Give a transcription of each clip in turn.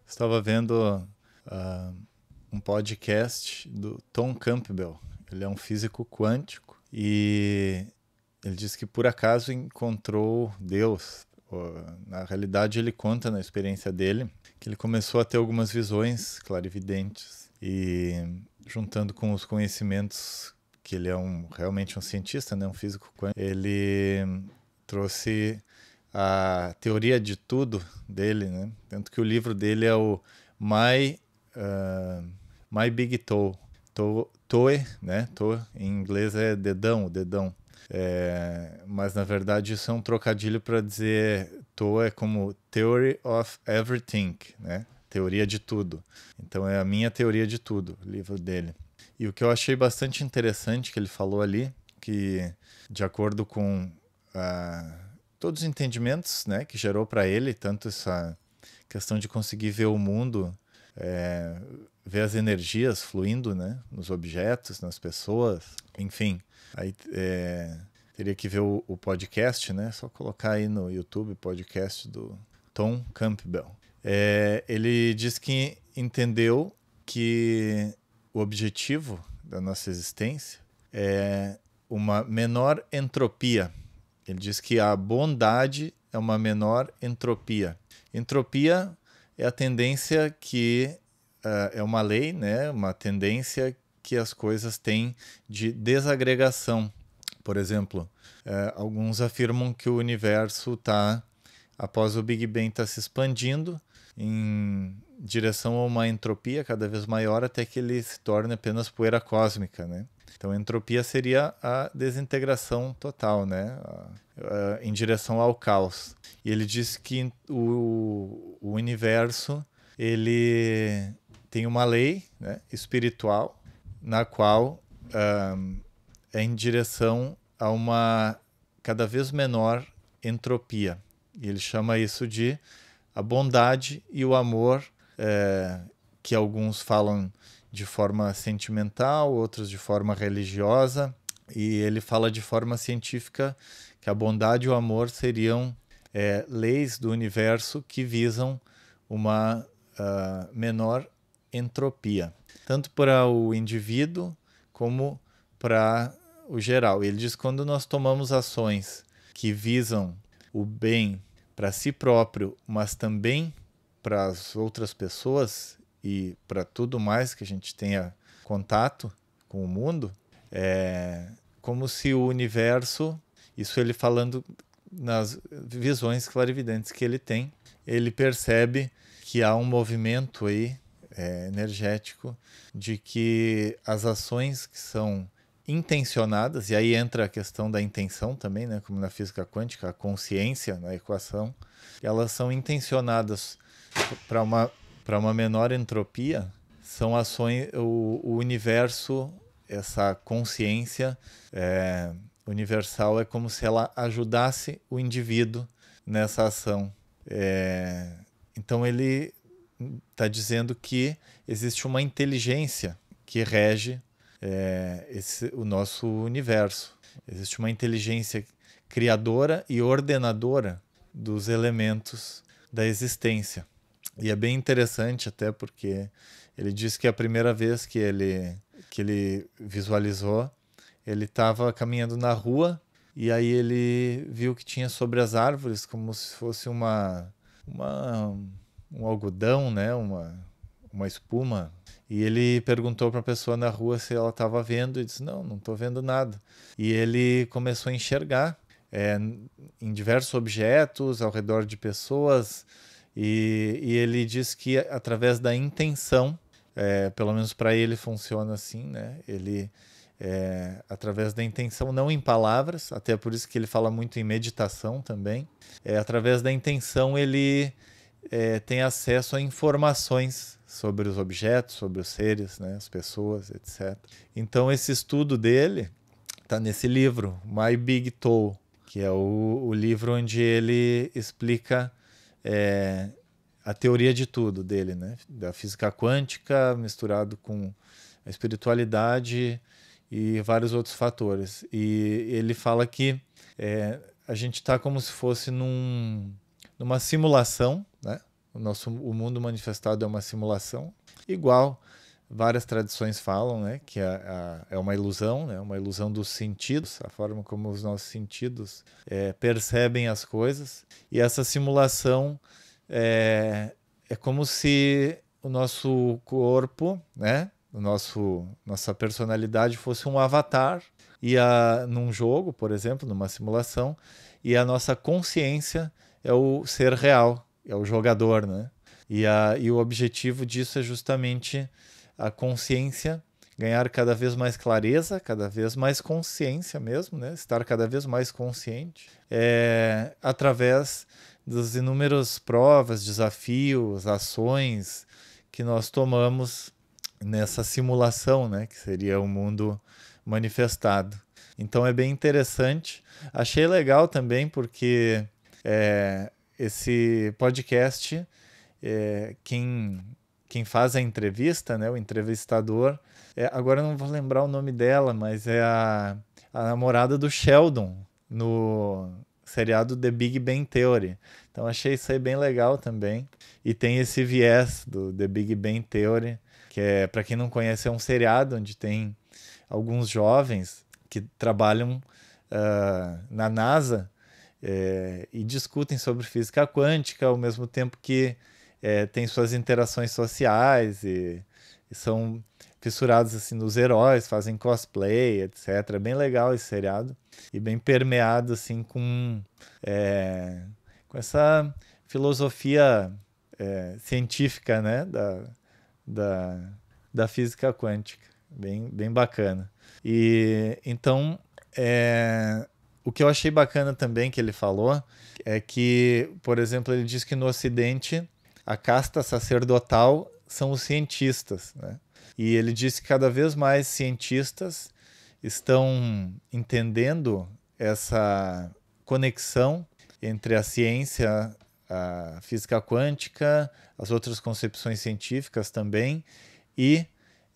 Estava vendo um podcast do Tom Campbell. Ele é um físico quântico e ele diz que por acaso encontrou Deus. Na realidade, ele conta na experiência dele que ele começou a ter algumas visões clarividentes e juntando com os conhecimentos que ele é realmente um cientista, né, um físico quântico, ele trouxe a teoria de tudo dele, né? Tanto que o livro dele é o My Big Toe. Toe, né? Toe, em inglês é dedão, dedão. Mas na verdade isso é um trocadilho para dizer toe é como Theory of Everything, né? Teoria de tudo. Então é a minha teoria de tudo, o livro dele. E o que eu achei bastante interessante que ele falou ali, que de acordo com todos os entendimentos, né, que gerou para ele, tanto essa questão de conseguir ver o mundo, ver as energias fluindo, né, nos objetos, nas pessoas, enfim. Aí teria que ver o podcast, né, só colocar aí no YouTube podcast do Tom Campbell. Ele diz que entendeu que o objetivo da nossa existência é uma menor entropia. Ele diz que a bondade é uma menor entropia. Entropia é a tendência que é uma lei, né? Uma tendência que as coisas têm de desagregação. Por exemplo, alguns afirmam que o universo está, após o Big Bang, está se expandindo em direção a uma entropia cada vez maior até que ele se torne apenas poeira cósmica, né? Então, a entropia seria a desintegração total, né? Em direção ao caos. E ele disse que o universo ele tem uma lei, né, espiritual na qual é em direção a uma cada vez menor entropia. E ele chama isso de a bondade e o amor, que alguns falam de forma sentimental, outros de forma religiosa, e ele fala de forma científica que a bondade e o amor seriam leis do universo que visam uma menor entropia, tanto para o indivíduo como para o geral. Ele diz que quando nós tomamos ações que visam o bem para si próprio, mas também para as outras pessoas e para tudo mais que a gente tenha contato com o mundo, é como se o universo, isso ele falando nas visões clarividentes que ele tem, ele percebe que há um movimento aí energético de que as ações que são intencionadas, e aí entra a questão da intenção também, né, como na física quântica, a consciência na equação, elas são intencionadas para uma menor entropia, são ações, o universo, essa consciência universal é como se ela ajudasse o indivíduo nessa ação. Então ele está dizendo que existe uma inteligência que rege o nosso universo. Existe uma inteligência criadora e ordenadora dos elementos da existência. E é bem interessante até porque ele diz que a primeira vez que ele visualizou, ele estava caminhando na rua e aí ele viu que tinha sobre as árvores como se fosse um algodão, né? uma espuma. E ele perguntou para a pessoa na rua se ela estava vendo e disse, não estou vendo nada. E ele começou a enxergar em diversos objetos, ao redor de pessoas, e ele diz que através da intenção, pelo menos para ele funciona assim, né? Ele, através da intenção, não em palavras, até por isso que ele fala muito em meditação também, através da intenção ele tem acesso a informações sobre os objetos, sobre os seres, né, as pessoas, etc. Então esse estudo dele está nesse livro, My Big Toe, que é o livro onde ele explica a teoria de tudo dele, né, da física quântica misturado com a espiritualidade e vários outros fatores. E ele fala que a gente está como se fosse numa simulação, né? o mundo manifestado é uma simulação, igual várias tradições falam, né, que é uma ilusão, né, uma ilusão dos sentidos, a forma como os nossos sentidos percebem as coisas. E essa simulação é como se o nosso corpo, né, nossa personalidade fosse um avatar num jogo, por exemplo, numa simulação, e a nossa consciência é o ser real, é o jogador, né? E o objetivo disso é justamente a consciência ganhar cada vez mais clareza, cada vez mais consciência mesmo, né? Estar cada vez mais consciente, através das inúmeras provas, desafios, ações que nós tomamos nessa simulação, né? Que seria o mundo manifestado. Então é bem interessante. Achei legal também porque esse podcast, quem faz a entrevista, né, o entrevistador, agora eu não vou lembrar o nome dela, mas é a namorada do Sheldon no seriado The Big Bang Theory. Então achei isso aí bem legal também. E tem esse viés do The Big Bang Theory, que para quem não conhece, é um seriado onde tem alguns jovens que trabalham na NASA e discutem sobre física quântica, ao mesmo tempo que tem suas interações sociais e são fissurados assim, nos heróis, fazem cosplay, etc. É bem legal esse seriado e bem permeado assim, com essa filosofia científica, né, da física quântica. Bem bacana. E então, o que eu achei bacana também que ele falou é que, por exemplo, ele diz que no Ocidente a casta sacerdotal são os cientistas, né? E ele disse que cada vez mais cientistas estão entendendo essa conexão entre a ciência, a física quântica, as outras concepções científicas também, e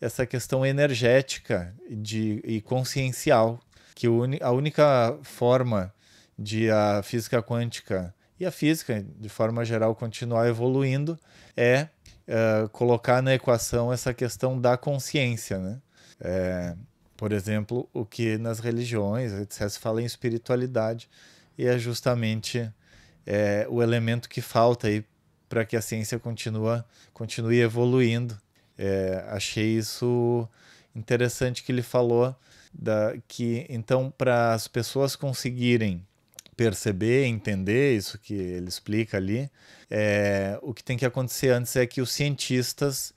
essa questão energética e consciencial, que a única forma de a física quântica e a física, de forma geral, continuar evoluindo é colocar na equação essa questão da consciência, né? Por exemplo, o que nas religiões, etc., se fala em espiritualidade, e é justamente o elemento que falta aí para que a ciência continue evoluindo. Achei isso interessante que ele falou que então para as pessoas conseguirem perceber, entender isso que ele explica ali, o que tem que acontecer antes é que os cientistas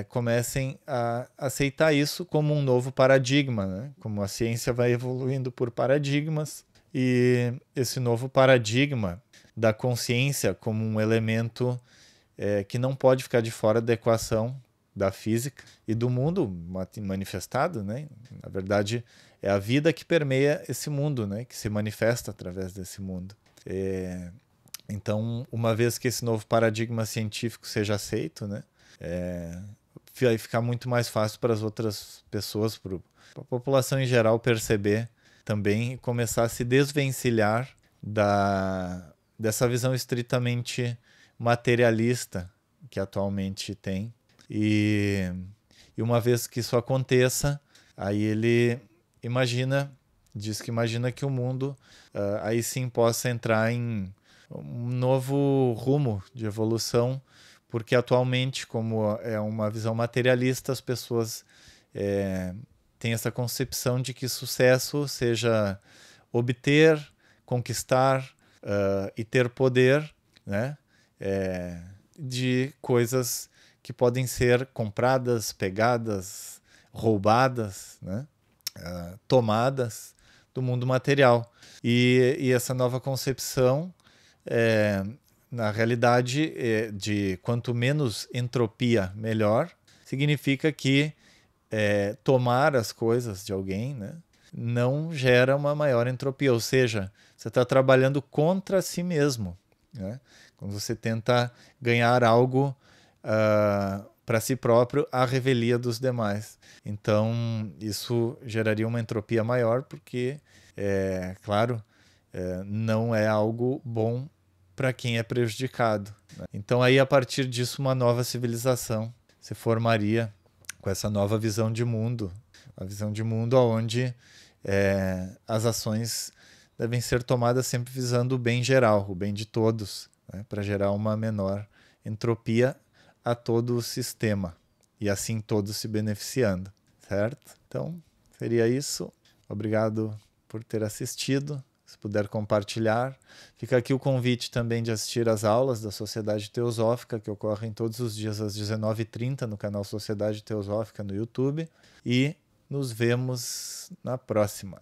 comecem a aceitar isso como um novo paradigma, né? Como a ciência vai evoluindo por paradigmas, e esse novo paradigma da consciência como um elemento que não pode ficar de fora da equação da física e do mundo manifestado, né? Na verdade, é a vida que permeia esse mundo, né? Que se manifesta através desse mundo. Então, uma vez que esse novo paradigma científico seja aceito, né? Vai ficar muito mais fácil para as outras pessoas, para a população em geral perceber também e começar a se desvencilhar dessa visão estritamente materialista que atualmente tem. E uma vez que isso aconteça, aí ele diz que imagina que o mundo aí sim possa entrar em um novo rumo de evolução, porque atualmente, como é uma visão materialista, as pessoas têm essa concepção de que sucesso seja obter, conquistar e ter poder, né? De coisas que podem ser compradas, pegadas, roubadas, né? Tomadas do mundo material. E essa nova concepção, na realidade, de quanto menos entropia, melhor, significa que tomar as coisas de alguém, né, não gera uma maior entropia, ou seja, você está trabalhando contra si mesmo, né? Quando você tenta ganhar algo para si próprio à revelia dos demais. Então, isso geraria uma entropia maior, porque, claro, não é algo bom para quem é prejudicado, né? Então aí, a partir disso, uma nova civilização se formaria com essa nova visão de mundo, a visão de mundo onde as ações devem ser tomadas sempre visando o bem geral, o bem de todos, né? Para gerar uma menor entropia a todo o sistema e assim todos se beneficiando, certo? Então, seria isso. Obrigado por ter assistido. Se puder compartilhar. Fica aqui o convite também de assistir às aulas da Sociedade Teosófica, que ocorrem todos os dias às 19h30 no canal Sociedade Teosófica no YouTube. E nos vemos na próxima.